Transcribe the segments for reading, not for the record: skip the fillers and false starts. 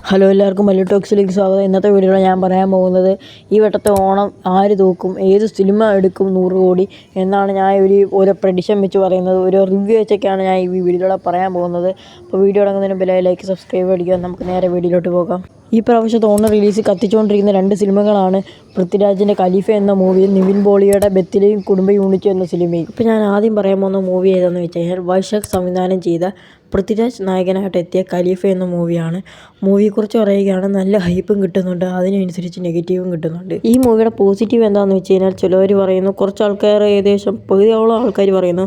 Hello, എല്ലാവർക്കും മല്ലു ടോക്സിലേക്ക് സ്വാഗതം. ഇന്നത്തെ വീഡിയോയിൽ ഞാൻ പറയാൻ പോകുന്നത് ഈ വട്ടത്തെ ഓണം ആര് തൂക്കും, ഏത് സിനിമ എടുക്കും 100 കോടി എന്നാണ് ഞാൻ ഒരു പ്രഡിക്ഷൻ വെച്ച് പറയുന്നത്. ഒരു റിവ്യൂ വെച്ചൊക്കെയാണ് ഞാൻ ഈ വീഡിയോയിലൂടെ പറയാൻ പോകുന്നത്. അപ്പോൾ വീഡിയോ തുടങ്ങുന്നതിന് മുമ്പ് ലൈക്ക്, സബ്സ്ക്രൈബ് അടിക്കുക. നമുക്ക് നേരെ വീഡിയോയിലോട്ട് പോകാം. ഈ പ്രാവശ്യത്തെ ഓണം റിലീസ് കത്തിച്ചുകൊണ്ടിരിക്കുന്ന 2 സിനിമകളാണ് പൃഥ്വിരാജിൻ്റെ ഖലീഫ എന്ന മൂവിയും നിവിൻ പോളിയുടെ ബെത്തിലെയും കുടുംബ യൂണിറ്റും എന്ന സിനിമയും. ഇപ്പോൾ ഞാൻ ആദ്യം പറയാൻ പോകുന്ന മൂവി ഏതാണെന്ന് വെച്ച് കഴിഞ്ഞാൽ വൈശാഖ് സംവിധാനം ചെയ്ത പൃഥ്വിരാജ് നായകനായിട്ട് എത്തിയ ഖലീഫ എന്ന മൂവിയാണ്. മൂവിയെക്കുറിച്ച് പറയുകയാണ്, നല്ല ഹൈപ്പും കിട്ടുന്നുണ്ട്, അതിനനുസരിച്ച് നെഗറ്റീവും കിട്ടുന്നുണ്ട്. ഈ മൂവിയുടെ പോസിറ്റീവ് എന്താണെന്ന് വെച്ച് കഴിഞ്ഞാൽ ചിലവർ പറയുന്നു, കുറച്ച് ആൾക്കാർ ഏകദേശം പകുതിയോളം ആൾക്കാർ പറയുന്നു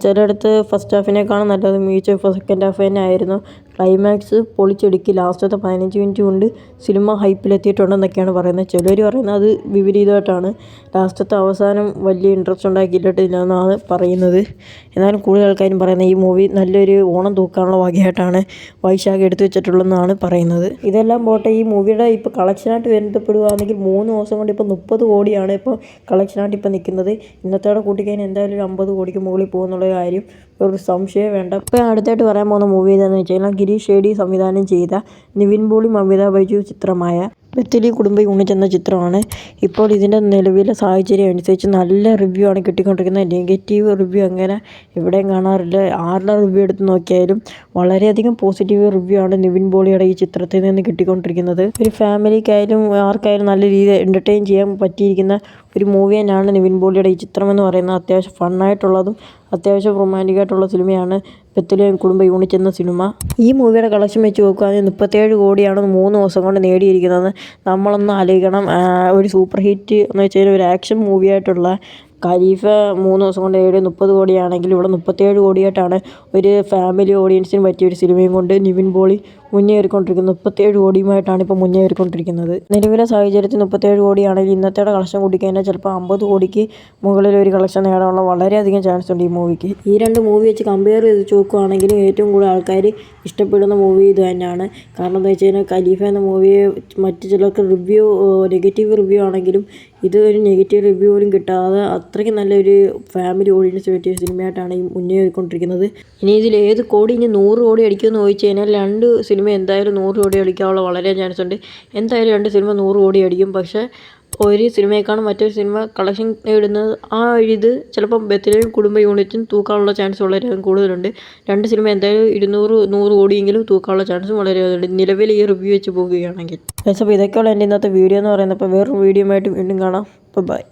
ചിലയിടത്ത് ഫസ്റ്റ് ഹാഫിനേക്കാളും നല്ലത് മികച്ച സെക്കൻഡ് ഹാഫ് തന്നെ ആയിരുന്നു. ക്ലൈമാക്സ് പൊളിച്ചെടുക്കി, ലാസ്റ്റത്തെ 15 മിനിറ്റ് കൊണ്ട് സിനിമ ഹൈപ്പിലെത്തിയിട്ടുണ്ടെന്നൊക്കെയാണ് പറയുന്നത്. ചിലർ പറയുന്നത് അത് വിപരീതമായിട്ടാണ്, ലാസ്റ്റത്തെ അവസാനം വലിയ ഇൻട്രസ്റ്റ് ഉണ്ടാക്കിയിട്ടില്ലെന്നാണ് പറയുന്നത്. എന്നാലും കൂടുതൽ ആൾക്കാരും പറയുന്നത് ഈ മൂവി നല്ലൊരു ഓണം തൂക്കാനുള്ള വകയായിട്ടാണ് വൈശാഖ് എടുത്തു വെച്ചിട്ടുള്ളതെന്നാണ് പറയുന്നത്. ഇതെല്ലാം പോട്ടെ, ഈ മൂവിയുടെ ഇപ്പോൾ കളക്ഷനായിട്ട് ബന്ധപ്പെടുകയാണെങ്കിൽ 3 ദിവസം കൊണ്ട് ഇപ്പോൾ 30 കോടിയാണ് ഇപ്പോൾ കളക്ഷനായിട്ട് ഇപ്പോൾ നിൽക്കുന്നത്. ഇന്നത്തോടെ കൂട്ടിക്കഴിഞ്ഞാൽ എന്തായാലും ഒരു 50 കോടിക്ക് മുകളിൽ പോകുന്നുള്ള കാര്യം ഒരു സംശയം വേണ്ട. ഇപ്പോൾ അടുത്തായിട്ട് പറയാൻ പോകുന്ന മൂവി ഏതാണെന്ന് വെച്ച് കഴിഞ്ഞാൽ ഗിരീഷ് ഷേഡി സംവിധാനം ചെയ്ത നിവിൻ പോളി മമിത ബൈജു ചിത്രമായ ബെത്തിലി കുടുംബ യൂണിറ്റ് എന്ന ചിത്രമാണ്. ഇപ്പോൾ ഇതിൻ്റെ നിലവിലെ സാഹചര്യം അനുസരിച്ച് നല്ല റിവ്യൂ ആണ് കിട്ടിക്കൊണ്ടിരിക്കുന്നത്. നെഗറ്റീവ് റിവ്യൂ അങ്ങനെ എവിടെയും കാണാറില്ല. ആരുടെ റിവ്യൂ എടുത്ത് നോക്കിയാലും വളരെയധികം പോസിറ്റീവ് റിവ്യൂ ആണ് നിവിൻ പോളിയുടെ ഈ ചിത്രത്തിൽ നിന്ന് കിട്ടിക്കൊണ്ടിരിക്കുന്നത്. ഒരു ഫാമിലിക്കായാലും ആർക്കായാലും നല്ല രീതിയിൽ എൻ്റർടൈൻ ചെയ്യാൻ പറ്റിയിരിക്കുന്ന ഒരു മൂവി തന്നെയാണ് നിവിൻ പോളിയുടെ ഈ ചിത്രം എന്ന് പറയുന്നത്. അത്യാവശ്യം ഫണ്ണായിട്ടുള്ളതും അത്യാവശ്യം റൊമാൻറ്റിക്കായിട്ടുള്ള സിനിമയാണ് ബെത്തിലെയും കുടുംബ യൂണിറ്റ് എന്ന സിനിമ. ഈ മൂവിയുടെ കളക്ഷൻ വെച്ച് നോക്കുകയാണെങ്കിൽ 37 കോടിയാണ് 3 ദിവസം കൊണ്ട് നേടിയിരിക്കുന്നത്. നമ്മളൊന്ന് ആലോചിക്കണം, ഒരു സൂപ്പർ ഹിറ്റ് എന്ന് വെച്ച് കഴിഞ്ഞാൽ ഒരു ആക്ഷൻ മൂവിയായിട്ടുള്ള ഖലീഫ 3 ദിവസം കൊണ്ട് 30 കോടിയാണെങ്കിൽ ഇവിടെ 37 കോടിയായിട്ടാണ് ഒരു ഫാമിലി ഓഡിയൻസിന് പറ്റിയ ഒരു സിനിമയും കൊണ്ട് നിവിൻ പോളി മുന്നേറിക്കൊണ്ടിരിക്കുന്നത്. 37 കോടിയുമായിട്ടാണ് ഇപ്പോൾ മുന്നേറിക്കൊണ്ടിരിക്കുന്നത്. നിലവിലെ സാഹചര്യത്തിൽ 37 കോടിയാണെങ്കിൽ ഇന്നത്തെ കളക്ഷൻ കൂട്ടിക്കഴിഞ്ഞാൽ ചിലപ്പോൾ 50 കോടിക്ക് മുകളിൽ ഒരു കളക്ഷൻ നേടാനുള്ള വളരെയധികം ചാൻസ് ഉണ്ട് ഈ മൂവിക്ക്. ഈ 2 മൂവി വെച്ച് കമ്പയർ ചെയ്ത് നോക്കുകയാണെങ്കിലും ഏറ്റവും കൂടുതൽ ആൾക്കാർ ഇഷ്ടപ്പെടുന്ന മൂവി ഇത് തന്നെയാണ്. കാരണം എന്താ വെച്ച് കഴിഞ്ഞാൽ ഖലീഫ എന്ന മൂവിയെ മറ്റ് ചിലർക്ക് റിവ്യൂ നെഗറ്റീവ് റിവ്യൂ ആണെങ്കിലും ഇത് ഒരു നെഗറ്റീവ് റിവ്യൂ പോലും കിട്ടാതെ അത്രയ്ക്ക് നല്ലൊരു ഫാമിലി ഓഡിയൻസ് പറ്റിയ സിനിമയായിട്ടാണ് ഈ മുന്നേറിക്കൊണ്ടിരിക്കുന്നത്. ഇനി ഇതിൽ ഏത് കോടി ഇനി 100 കോടി അടിക്കുമെന്ന് ചോദിച്ചു കഴിഞ്ഞാൽ 2 സിനിമ എന്തായാലും 100 കോടി അടിക്കാനുള്ള വളരെ ചാൻസ് ഉണ്ട്. എന്തായാലും 2 സിനിമ 100 കോടി അടിക്കും. പക്ഷേ ഒരു സിനിമയെക്കാളും മറ്റൊരു സിനിമ കളക്ഷൻ നേടുന്നത് ഇത് ചിലപ്പം ബെത്തിലെയും കുടുംബ യൂണിറ്റും തൂക്കാനുള്ള ചാൻസ് വളരെയധികം കൂടുതലുണ്ട്. 2 സിനിമ എന്തായാലും 200-100 കോടിയെങ്കിലും തൂക്കാനുള്ള ചാൻസും വളരെയധികം ഉണ്ട് നിലവിൽ ഈ റിവ്യൂ വെച്ച് പോകുകയാണെങ്കിൽ. അപ്പോൾ ഇതൊക്കെയുള്ള എൻ്റെ ഇന്നത്തെ വീഡിയോ എന്ന് പറയുന്നത്. അപ്പോൾ വേറൊരു വീഡിയോ ആയിട്ട് വീണ്ടും കാണാം. ബൈ.